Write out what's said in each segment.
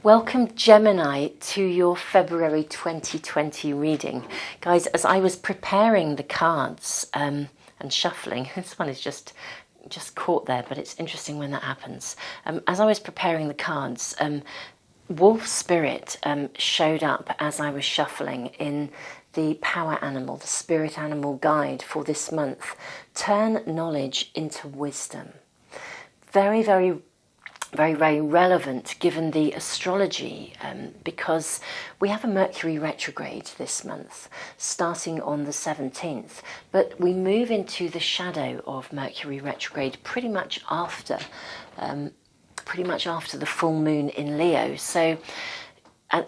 Welcome Gemini to your February 2020 reading. Guys, as I was preparing the cards and shuffling, this one is just caught there, but it's interesting when that happens. As I was preparing the cards, Wolf Spirit showed up as I was shuffling in the power animal, the spirit animal guide for this month. Turn knowledge into wisdom. Very, very relevant given the astrology, because we have a Mercury retrograde this month starting on the 17th, but we move into the shadow of Mercury retrograde pretty much after the full moon in Leo. So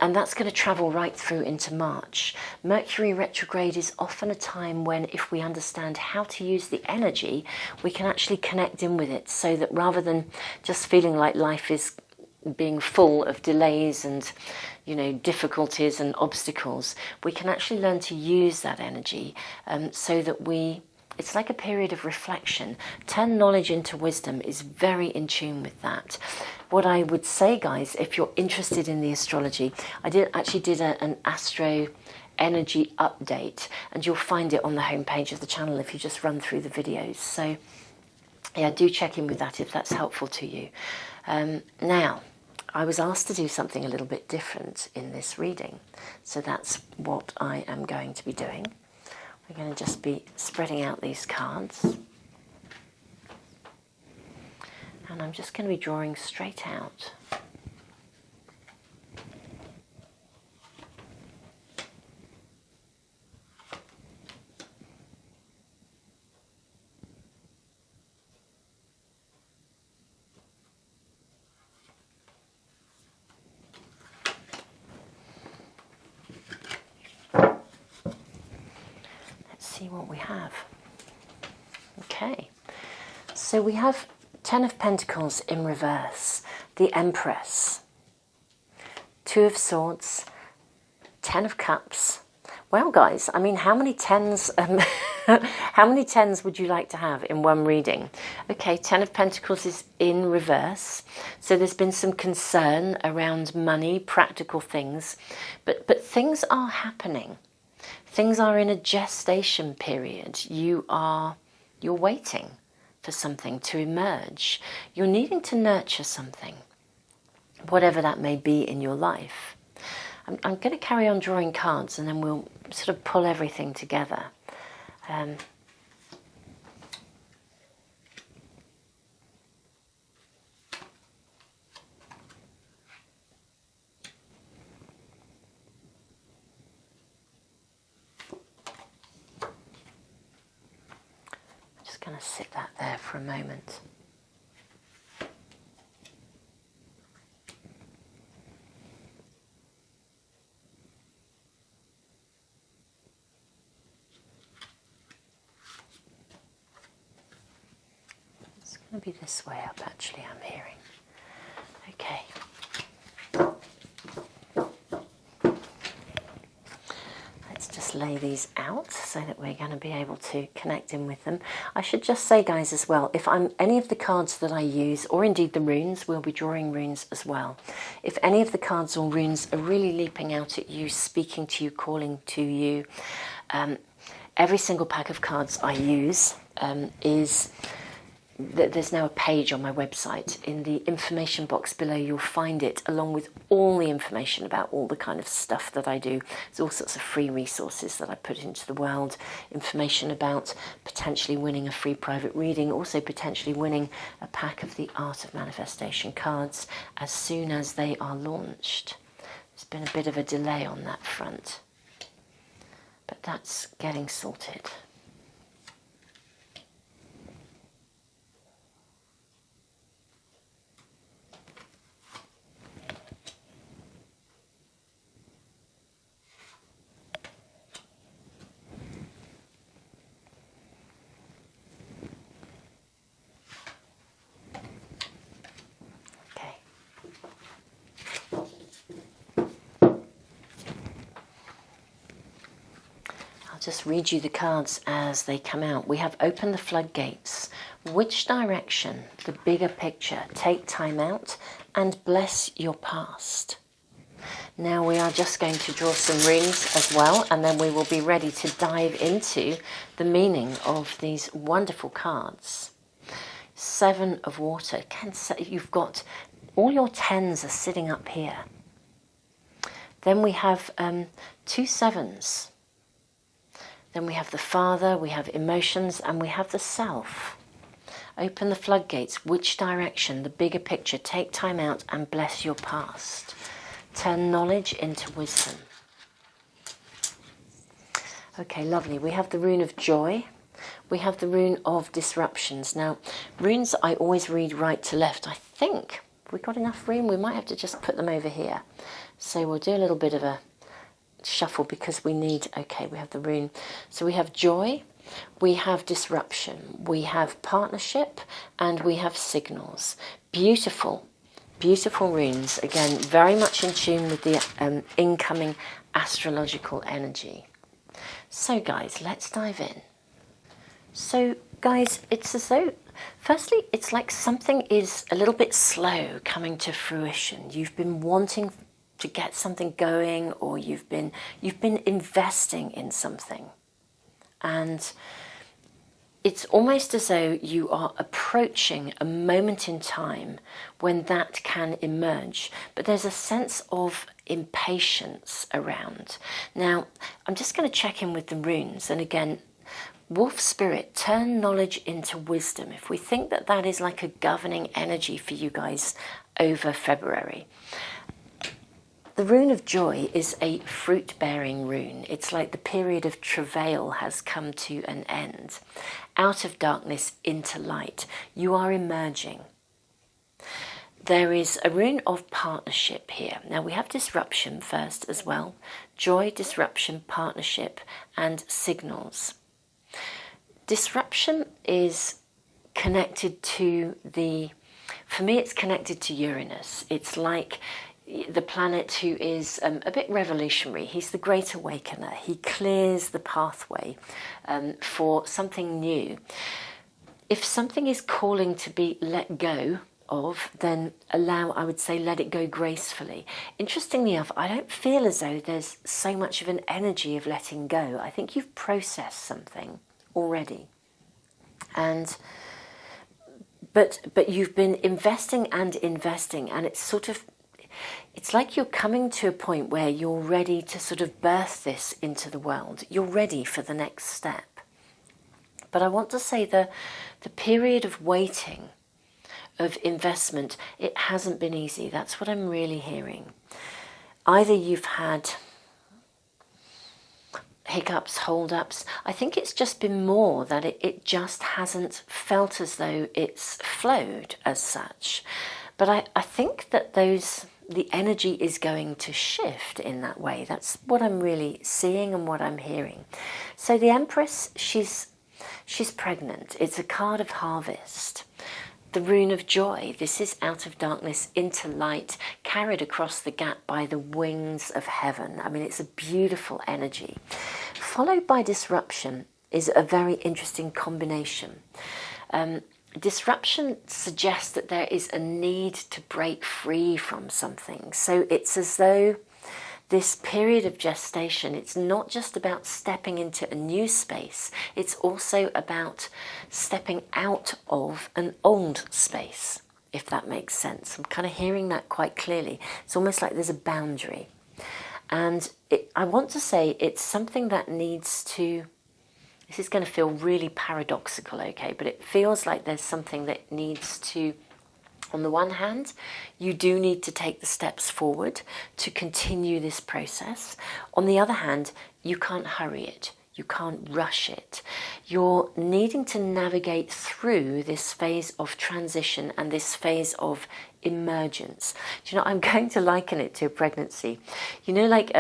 and that's going to travel right through into March. Mercury retrograde is often a time when, if we understand how to use the energy, we can actually connect in with it, so that rather than just feeling like life is being full of delays and, you know, difficulties and obstacles, we can actually learn to use that energy so that it's like a period of reflection. Turn knowledge into wisdom is very in tune with that. What I would say, guys, if you're interested in the astrology, I actually did an astro energy update, and you'll find it on the homepage of the channel if you just run through the videos. So yeah, do check in with that if that's helpful to you. Now, I was asked to do something a little bit different in this reading, so that's what I am going to be doing. We're going to just be spreading out these cards. And I'm just going to be drawing straight out. See what we have. Okay, so we have 10 of Pentacles in reverse, the Empress, 2 of Swords, 10 of Cups. Well, guys, I mean, how many tens how many tens would you like to have in one reading? Okay, 10 of Pentacles is in reverse, so there's been some concern around money, practical things, but things are happening. Things are in a gestation period. You're waiting for something to emerge. You're needing to nurture something, whatever that may be in your life. I'm going to carry on drawing cards, and then we'll sort of pull everything together. Going to sit that there for a moment. It's going to be this way up, actually, I'm hearing. Okay. Lay these out so that we're going to be able to connect in with them. I should just say, guys, as well, if any of the cards that I use, or indeed the runes, we'll be drawing runes as well. If any of the cards or runes are really leaping out at you, speaking to you, calling to you, every single pack of cards I use there's now a page on my website. In the information box below, you'll find it, along with all the information about all the kind of stuff that I do. There's all sorts of free resources that I put into the world, information about potentially winning a free private reading, also potentially winning a pack of the Art of Manifestation cards as soon as they are launched. There's been a bit of a delay on that front, but that's getting sorted. Just read you the cards as they come out. We have opened the floodgates. Which direction? The bigger picture. Take time out and bless your past. Now we are just going to draw some runes as well, and then we will be ready to dive into the meaning of these wonderful cards. 7 of water. You've got all your 10s are sitting up here. Then we have 2 7s. Then we have the Father, we have emotions, and we have the Self. Open the floodgates. Which direction? The bigger picture. Take time out and bless your past. Turn knowledge into wisdom. Okay, lovely. We have the rune of joy. We have the rune of disruptions. Now, runes I always read right to left. I think we got enough room. We might have to just put them over here. So we'll do a little bit of a shuffle because we need, okay, we have the rune. So we have joy. We have disruption, we have partnership, and we have signals. Beautiful, beautiful runes. Again, very much in tune with the incoming astrological energy. So guys, let's dive in. So guys, it's as though, firstly, it's like something is a little bit slow coming to fruition. You've been wanting to get something going, or you've been investing in something. And it's almost as though you are approaching a moment in time when that can emerge. But there's a sense of impatience around. Now, I'm just going to check in with the runes. And again, Wolf Spirit, turn knowledge into wisdom. If we think that that is like a governing energy for you guys over February. The rune of joy is a fruit-bearing rune. It's like the period of travail has come to an end. Out of darkness into light. You are emerging. There is a rune of partnership here. Now we have disruption first as well. Joy, disruption, partnership, and signals. Disruption is connected to for me it's connected to Uranus. It's like the planet who is a bit revolutionary. He's the great awakener. He clears the pathway for something new. If something is calling to be let go of, then I would say, let it go gracefully. Interestingly enough, I don't feel as though there's so much of an energy of letting go. I think you've processed something already. But you've been investing, and it's sort of, it's like you're coming to a point where you're ready to sort of birth this into the world. You're ready for the next step. But I want to say the period of waiting, of investment, it hasn't been easy. That's what I'm really hearing. Either you've had hiccups, hold-ups. I think it's just been more that it just hasn't felt as though it's flowed as such. But I think that the energy is going to shift in that way. That's what I'm really seeing and what I'm hearing. So the Empress, she's pregnant. It's a card of harvest. The rune of joy. This is out of darkness into light, carried across the gap by the wings of heaven. I mean, it's a beautiful energy. Followed by disruption is a very interesting combination. Disruption suggests that there is a need to break free from something. So it's as though this period of gestation, it's not just about stepping into a new space, it's also about stepping out of an old space, if that makes sense. I'm kind of hearing that quite clearly. It's almost like there's a boundary. And I want to say it's something that needs to, this is going to feel really paradoxical, okay, but it feels like there's something that needs to, on the one hand, you do need to take the steps forward to continue this process. On the other hand, you can't hurry it. You can't rush it. You're needing to navigate through this phase of transition and this phase of emergence. Do you know, I'm going to liken it to a pregnancy. You know, like,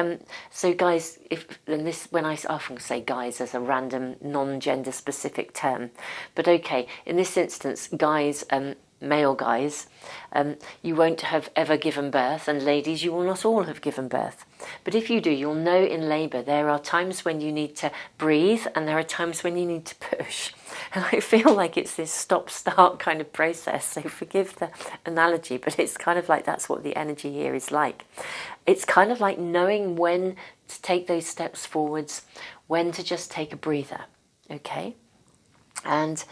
so guys, when I often say guys as a random non-gender specific term, but okay, in this instance, guys, male guys, you won't have ever given birth, and ladies, you will not all have given birth. But if you do, you'll know in labour there are times when you need to breathe and there are times when you need to push. And I feel like it's this stop-start kind of process, so forgive the analogy, but it's kind of like that's what the energy here is like. It's kind of like knowing when to take those steps forwards, when to just take a breather, okay? And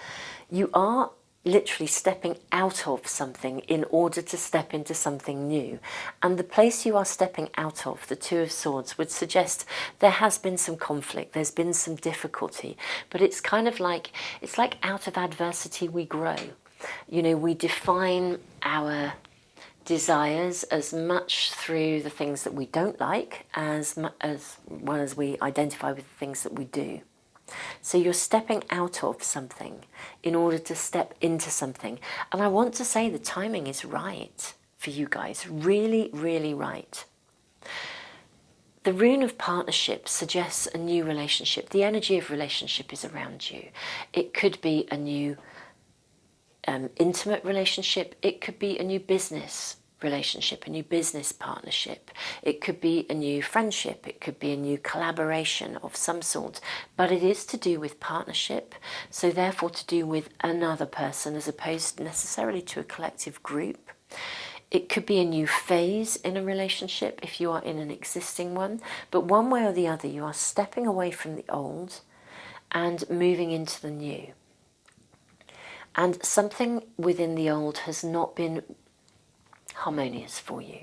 you are literally stepping out of something in order to step into something new. And the place you are stepping out of, the Two of Swords, would suggest there has been some conflict, there's been some difficulty, but it's kind of like, it's like out of adversity we grow. You know, we define our desires as much through the things that we don't like as well as we identify with the things that we do. So you're stepping out of something in order to step into something. And I want to say the timing is right for you guys. Really, really right. The rune of partnership suggests a new relationship. The energy of relationship is around you. It could be a new intimate relationship. It could be a new business relationship, a new business partnership. It could be a new friendship. It could be a new collaboration of some sort. But it is to do with partnership, so therefore to do with another person as opposed necessarily to a collective group. It could be a new phase in a relationship if you are in an existing one. But one way or the other, you are stepping away from the old and moving into the new. And something within the old has not been harmonious for you.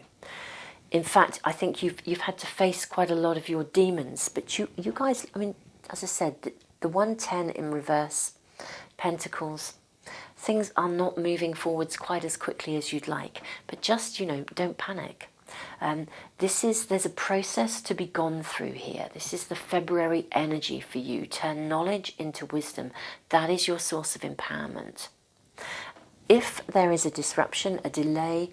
In fact, I think you've had to face quite a lot of your demons, but you guys, I mean, as I said, the 110 in reverse, Pentacles, things are not moving forwards quite as quickly as you'd like, but just, you know, don't panic. There's a process to be gone through here. This is the February energy for you. Turn knowledge into wisdom. That is your source of empowerment. If there is a disruption, a delay,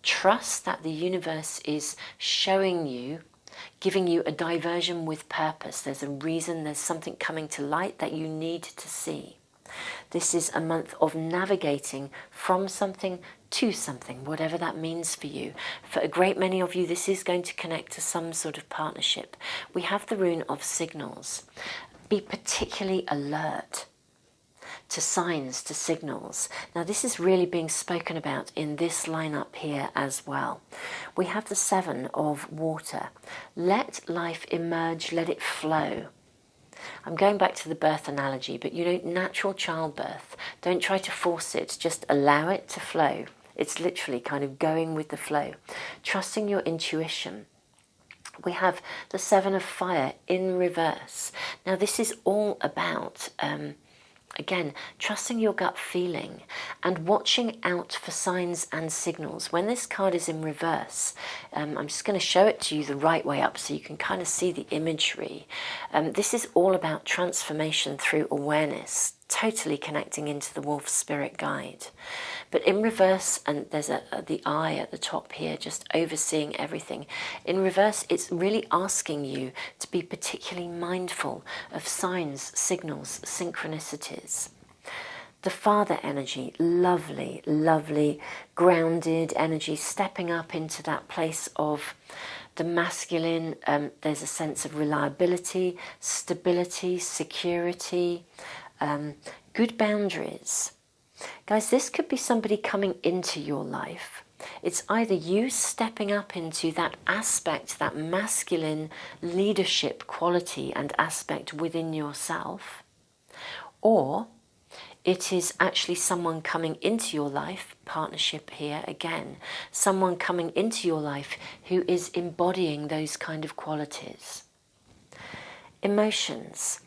trust that the universe is showing you, giving you a diversion with purpose. There's a reason, there's something coming to light that you need to see. This is a month of navigating from something to something, whatever that means for you. For a great many of you, this is going to connect to some sort of partnership. We have the rune of signals. Be particularly alert to signs, to signals. Now this is really being spoken about in this lineup here as well. We have the 7 of water. Let life emerge, let it flow. I'm going back to the birth analogy, but you know, natural childbirth, don't try to force it, just allow it to flow. It's literally kind of going with the flow, trusting your intuition. We have the 7 of fire in reverse. Now this is all about again, trusting your gut feeling and watching out for signs and signals. When this card is in reverse, I'm just going to show it to you the right way up so you can kind of see the imagery. This is all about transformation through awareness, totally connecting into the wolf spirit guide. But in reverse, and there's the eye at the top here, just overseeing everything. In reverse, it's really asking you to be particularly mindful of signs, signals, synchronicities. The father energy, lovely, lovely, grounded energy, stepping up into that place of the masculine. There's a sense of reliability, stability, security, good boundaries. Guys, this could be somebody coming into your life. It's either you stepping up into that aspect, that masculine leadership quality and aspect within yourself, or it is actually someone coming into your life, partnership here again, someone coming into your life who is embodying those kind of qualities. Emotions.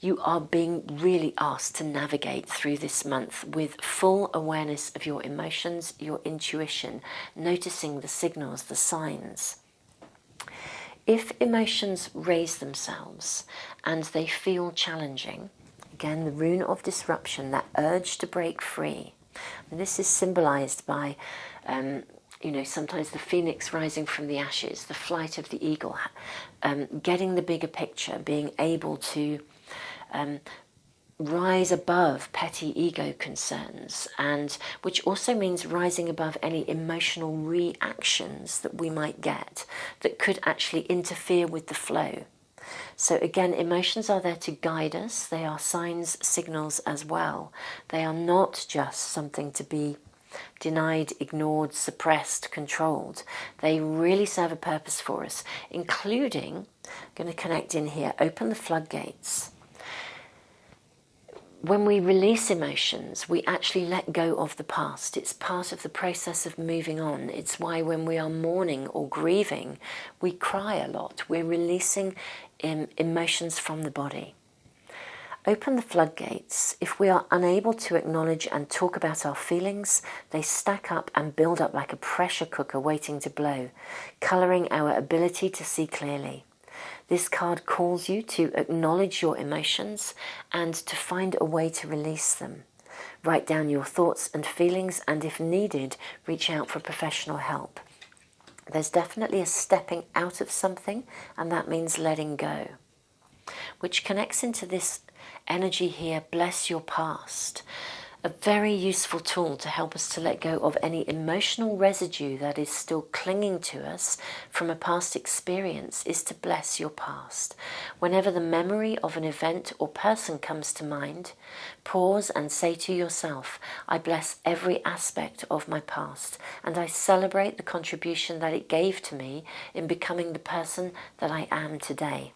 You are being really asked to navigate through this month with full awareness of your emotions, your intuition, noticing the signals, the signs. If emotions raise themselves and they feel challenging, again, the rune of disruption, that urge to break free. And this is symbolized by, you know, sometimes the phoenix rising from the ashes, the flight of the eagle, getting the bigger picture, being able to rise above petty ego concerns, and which also means rising above any emotional reactions that we might get that could actually interfere with the flow. So again, emotions are there to guide us. They are signs, signals as well. They are not just something to be denied, ignored, suppressed, controlled. They really serve a purpose for us, including, I'm going to connect in here, open the floodgates. When we release emotions, we actually let go of the past. It's part of the process of moving on. It's why when we are mourning or grieving, we cry a lot. We're releasing emotions from the body. Open the floodgates. If we are unable to acknowledge and talk about our feelings, they stack up and build up like a pressure cooker waiting to blow, colouring our ability to see clearly. This card calls you to acknowledge your emotions and to find a way to release them. Write down your thoughts and feelings, and if needed, reach out for professional help. There's definitely a stepping out of something, and that means letting go, which connects into this energy here, bless your past. A very useful tool to help us to let go of any emotional residue that is still clinging to us from a past experience is to bless your past. Whenever the memory of an event or person comes to mind, pause and say to yourself, I bless every aspect of my past, and I celebrate the contribution that it gave to me in becoming the person that I am today.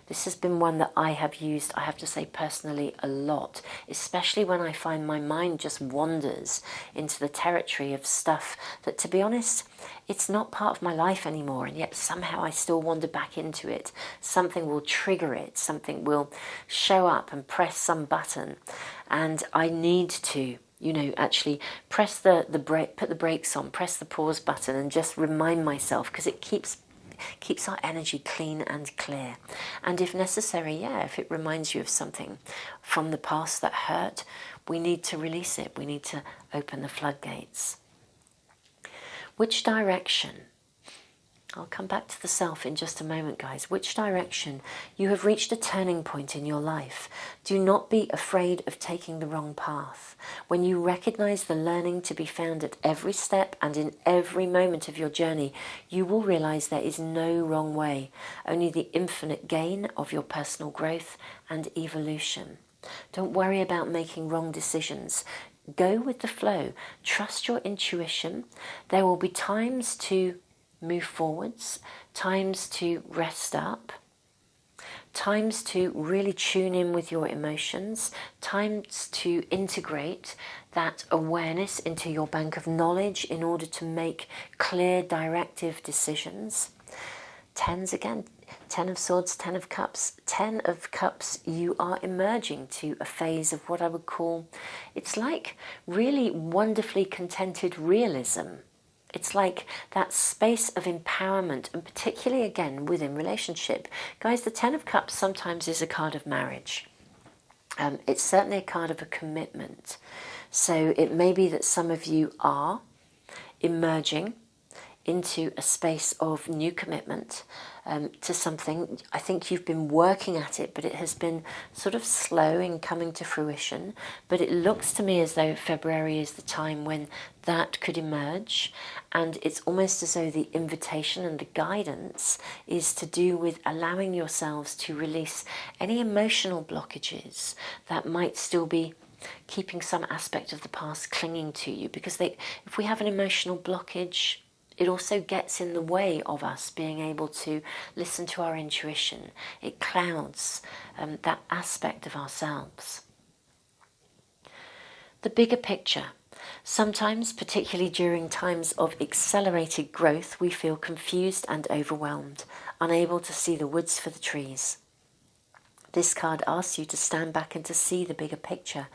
This has been one that I have used, I have to say personally, a lot, especially when I find my mind just wanders into the territory of stuff that, to be honest, it's not part of my life anymore, and yet somehow I still wander back into it. Something will trigger it, something will show up and press some button, and I need to, actually press the brake, put the brakes on, press the pause button, and just remind myself, because it keeps our energy clean and clear. And if necessary, if it reminds you of something from the past that hurt, we need to release it. We need to open the floodgates. Which direction? I'll come back to the self in just a moment, guys. Which direction? You have reached a turning point in your life. Do not be afraid of taking the wrong path. When you recognize the learning to be found at every step and in every moment of your journey, you will realize there is no wrong way, only the infinite gain of your personal growth and evolution. Don't worry about making wrong decisions. Go with the flow. Trust your intuition. There will be times to move forwards, times to rest up, times to really tune in with your emotions, times to integrate that awareness into your bank of knowledge in order to make clear, directive decisions. Tens again, 10 of Swords, 10 of Cups. 10 of Cups, you are emerging to a phase of what I would call, it's like really wonderfully contented realism. It's like that space of empowerment, and particularly again within relationship. Guys, the 10 of Cups sometimes is a card of marriage. It's certainly a card of a commitment. So it may be that some of you are emerging into a space of new commitment to something. I think you've been working at it, but it has been sort of slow in coming to fruition. But it looks to me as though February is the time when that could emerge, and it's almost as though the invitation and the guidance is to do with allowing yourselves to release any emotional blockages that might still be keeping some aspect of the past clinging to you, because if we have an emotional blockage, it also gets in the way of us being able to listen to our intuition. It clouds that aspect of ourselves. The bigger picture. Sometimes, particularly during times of accelerated growth, we feel confused and overwhelmed, unable to see the woods for the trees. This card asks you to stand back and to see the bigger picture.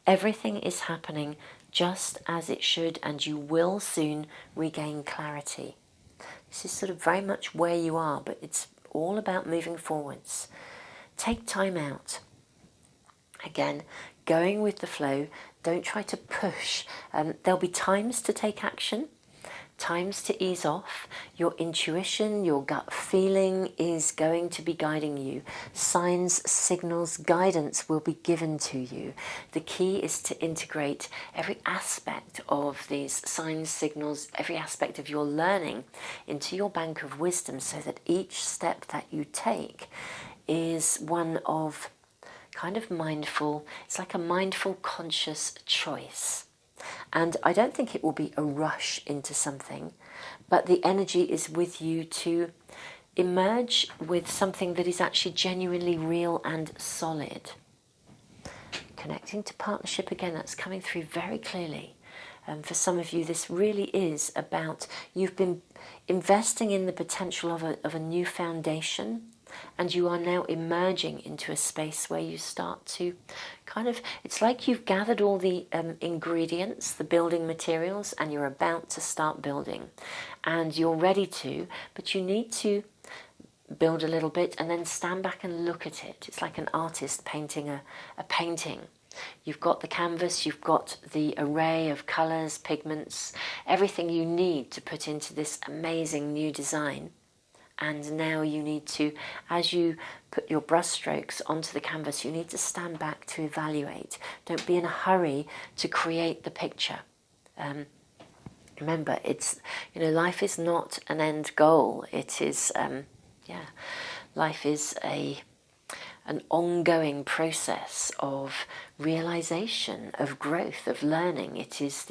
Everything is happening just as it should, and you will soon regain clarity. This is sort of very much where you are, but it's all about moving forwards. Take time out. Again, going with the flow. Don't try to push. There'll be times to take action, times to ease off. Your intuition, your gut feeling is going to be guiding you. Signs, signals, guidance will be given to you. The key is to integrate every aspect of these signs, signals, every aspect of your learning into your bank of wisdom, so that each step that you take is one of kind of mindful, it's like a mindful, conscious choice. And I don't think it will be a rush into something, but the energy is with you to emerge with something that is actually genuinely real and solid. Connecting to partnership again, that's coming through very clearly. For some of you, this really is about, you've been investing in the potential of a new foundation, and you are now emerging into a space where you start to kind of, it's like you've gathered all the ingredients, the building materials, and you're about to start building. And you're ready to, but you need to build a little bit and then stand back and look at it. It's like an artist painting a painting. You've got the canvas, you've got the array of colours, pigments, everything you need to put into this amazing new design. And now you need to, as you put your brush strokes onto the canvas, you need to stand back to evaluate. Don't be in a hurry to create the picture. Remember, it's, life is not an end goal. It is, life is an ongoing process of realization, of growth, of learning. It is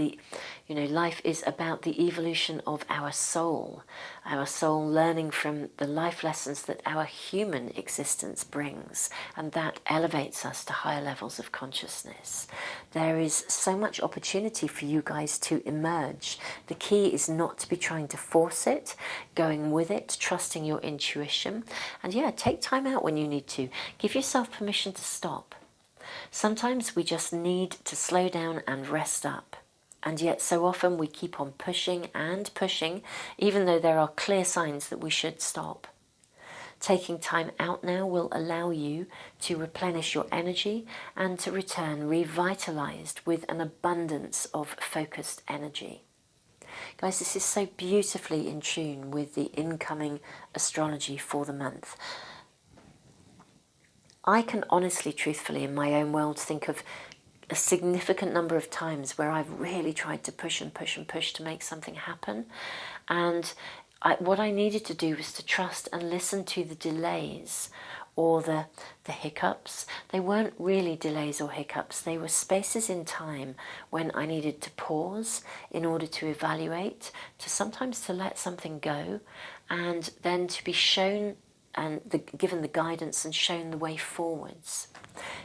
life is about the evolution of our soul learning from the life lessons that our human existence brings, and that elevates us to higher levels of consciousness. There is so much opportunity for you guys to emerge. The key is not to be trying to force it, going with it, trusting your intuition, and take time out when you need to. Give yourself permission to stop. Sometimes we just need to slow down and rest up. And yet so often we keep on pushing and pushing, even though there are clear signs that we should stop. Taking time out now will allow you to replenish your energy and to return revitalized with an abundance of focused energy. Guys, this is so beautifully in tune with the incoming astrology for the month. I can honestly, truthfully, in my own world, think of a significant number of times where I've really tried to push and push and push to make something happen. And what I needed to do was to trust and listen to the delays or the hiccups. They weren't really delays or hiccups. They were spaces in time when I needed to pause in order to evaluate, to sometimes to let something go, and then to be shown and given the guidance and shown the way forwards.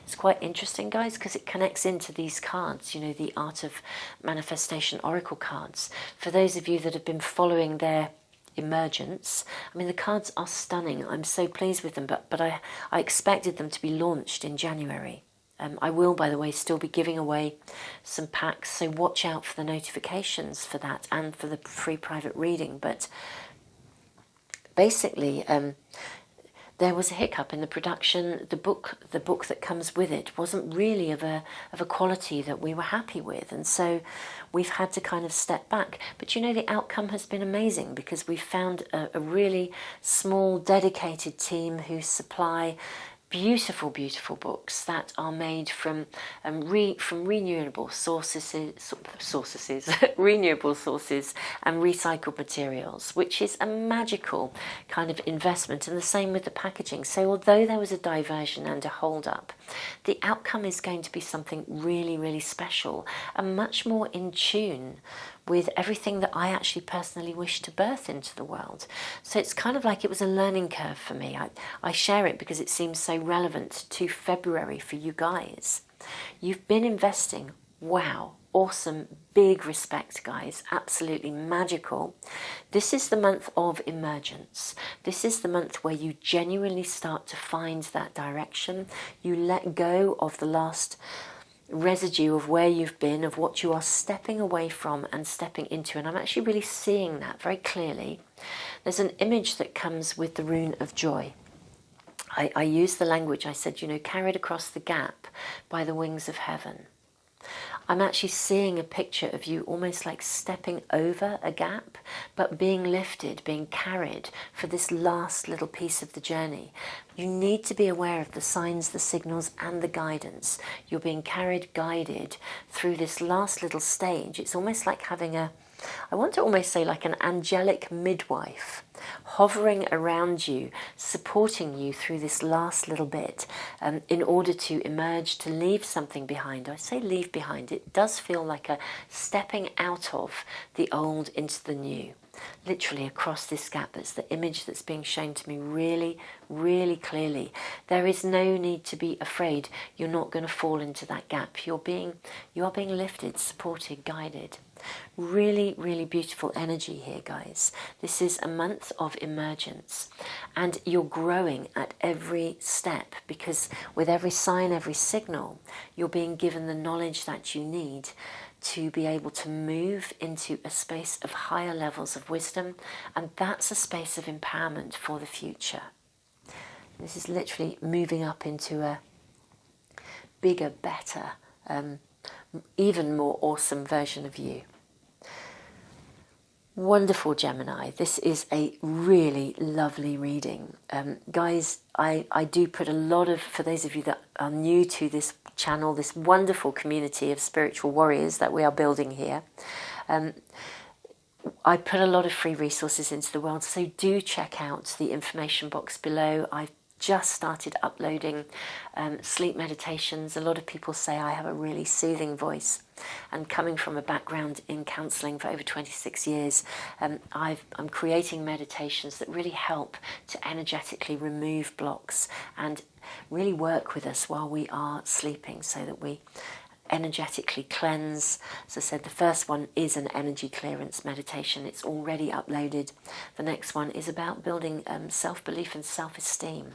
It's quite interesting, guys, because it connects into these cards, the Art of Manifestation Oracle cards. For those of you that have been following their emergence, the cards are stunning. I'm so pleased with them, but I expected them to be launched in January. I will, by the way, still be giving away some packs, so watch out for the notifications for that and for the free private reading. But basically, there was a hiccup in the production. The book that comes with it wasn't really of a quality that we were happy with, and so we've had to kind of step back. But the outcome has been amazing, because we've found a really small, dedicated team who supply beautiful, beautiful books that are made from renewable sources, renewable sources and recycled materials, which is a magical kind of investment. And the same with the packaging. So although there was a diversion and a hold up, the outcome is going to be something really, really special and much more in tune with everything that I actually personally wish to birth into the world. So it's kind of like it was a learning curve for me. I share it because it seems so relevant to February for you guys. You've been investing, wow, awesome, big respect, guys, absolutely magical. This is the month of emergence. This is the month where you genuinely start to find that direction. You let go of the last residue of where you've been, of what you are stepping away from and stepping into. And I'm actually really seeing that very clearly. There's an image that comes with the rune of joy. I used the language, I said, carried across the gap by the wings of heaven. I'm actually seeing a picture of you almost like stepping over a gap, but being lifted, being carried for this last little piece of the journey. You need to be aware of the signs, the signals, and the guidance. You're being carried, guided through this last little stage. It's almost like having I want to almost say like an angelic midwife hovering around you, supporting you through this last little bit in order to emerge, to leave something behind. I say leave behind, it does feel like a stepping out of the old into the new. Literally across this gap. That's the image that's being shown to me really, really clearly. There is no need to be afraid you're not going to fall into that gap. You are being lifted, supported, guided. Really, really beautiful energy here, guys. This is a month of emergence, and you're growing at every step, because with every sign, every signal, you're being given the knowledge that you need to be able to move into a space of higher levels of wisdom, and that's a space of empowerment for the future. This is literally moving up into a bigger, better, even more awesome version of you. Wonderful, Gemini. This is a really lovely reading. Guys, I do put a lot of, for those of you that are new to this channel, this wonderful community of spiritual warriors that we are building here, I put a lot of free resources into the world, so do check out the information box below. I've just started uploading sleep meditations. A lot of people say I have a really soothing voice, and coming from a background in counselling for over 26 years, I'm creating meditations that really help to energetically remove blocks and really work with us while we are sleeping, so that we energetically cleanse. As I said, the first one is an energy clearance meditation. It's already uploaded. The next one is about building self-belief and self-esteem.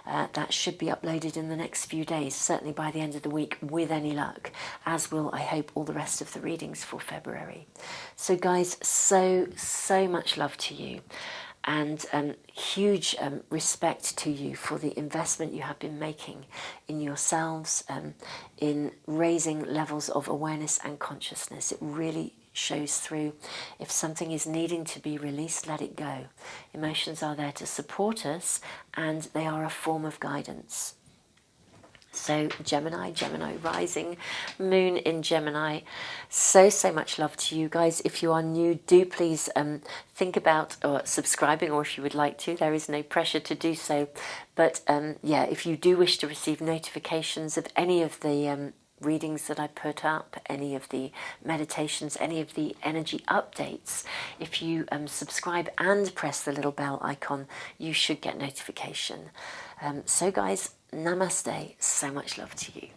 That should be uploaded in the next few days, certainly by the end of the week with any luck, as will, I hope, all the rest of the readings for February. So guys, so much love to you, and huge respect to you for the investment you have been making in yourselves, in raising levels of awareness and consciousness. It really shows through. If something is needing to be released, let it go. Emotions are there to support us, and they are a form of guidance. So Gemini Rising, Moon in Gemini. So much love to you guys. If you are new, do please think about subscribing, or if you would like to, there is no pressure to do so. But yeah, if you do wish to receive notifications of any of the readings that I put up, any of the meditations, any of the energy updates, if you subscribe and press the little bell icon, you should get notification. So guys, namaste, so much love to you.